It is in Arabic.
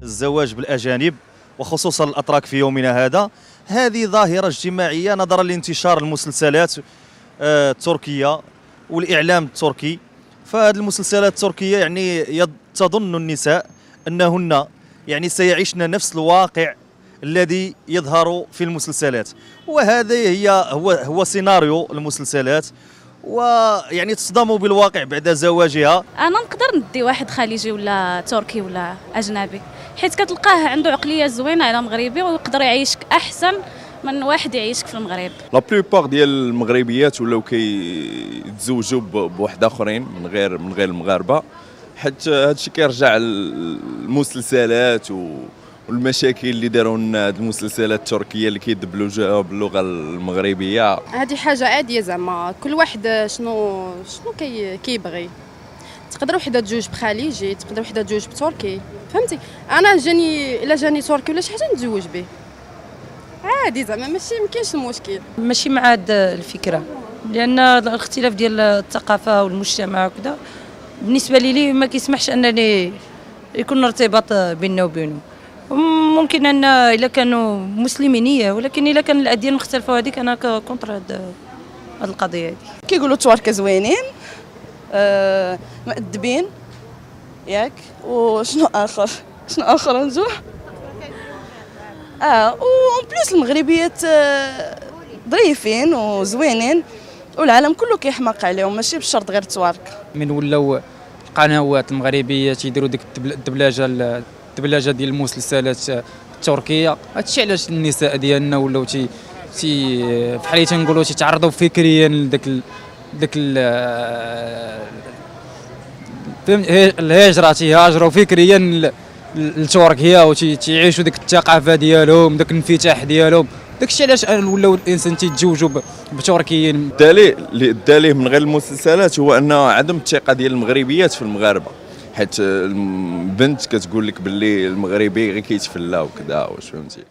الزواج بالأجانب وخصوصا الأتراك في يومنا هذا، هذه ظاهرة اجتماعية نظرا لانتشار المسلسلات التركية والإعلام التركي. فهذه المسلسلات التركية يعني تظن النساء أنهن يعني سيعيشن نفس الواقع الذي يظهر في المسلسلات، وهذا هو سيناريو المسلسلات، ويعني تصدم بالواقع بعد زواجها. انا نقدر ندي واحد خليجي ولا تركي ولا اجنبي، حيت كتلقاه عنده عقليه زوينه على مغربي ويقدر يعيشك احسن من واحد يعيشك في المغرب. لا بلوبار ديال المغربيات ولاو كيتزوجوا بواحد اخرين من غير المغاربه، حيت هادشي كيرجع للمسلسلات والمشاكل اللي داروا لنا هاد المسلسلات التركيه اللي كيدبلوجوها باللغه المغربيه. هذه حاجه عاديه، زعما كل واحد شنو كيبغي. تقدر وحده تجوج بخليجي، تقدر وحده تجوج بتركي، فهمتي؟ انا الا جاني تركي ولا شي حاجه نتزوج به عادي، زعما ماشي مكاينش المشكل. ماشي مع هاد الفكره، لان الاختلاف ديال الثقافه والمجتمع وكذا بالنسبه لي ما كيسمحش انني يكون ارتباط بيننا وبينه. ممكن ان الا كانوا مسلمين، ولكن الا كان الاديان مختلفه هذيك انا كونتر هاد القضيه هذه. كيقولوا التواركه زوينين، مؤدبين ياك، وشنو اخر نجوح. اون بليس المغربيات ظريفين وزوينين، والعالم كله كيحماق عليهم، ماشي بالشرط غير التوارك. من ولاو القنوات المغربيه تيديروا ديك الدبلجه ديال المسلسلات التركيه، هادشي علاش النساء ديالنا ولاو بحال تنقولوا تيتعرضوا فكريا لذاك الهجره، تيهاجروا فكريا لتركيا وتيعيشوا ديك الثقافه ديالهم، داك الانفتاح ديالهم. داكشي علاش ولاو الانسان تيتزوجوا بتركيين. الدليل من غير المسلسلات هو ان عدم الثقه ديال المغربيات في المغاربه، حيت البنت كتقول لك باللي المغربي غير كيتفلا وكذا، واش فهمتي.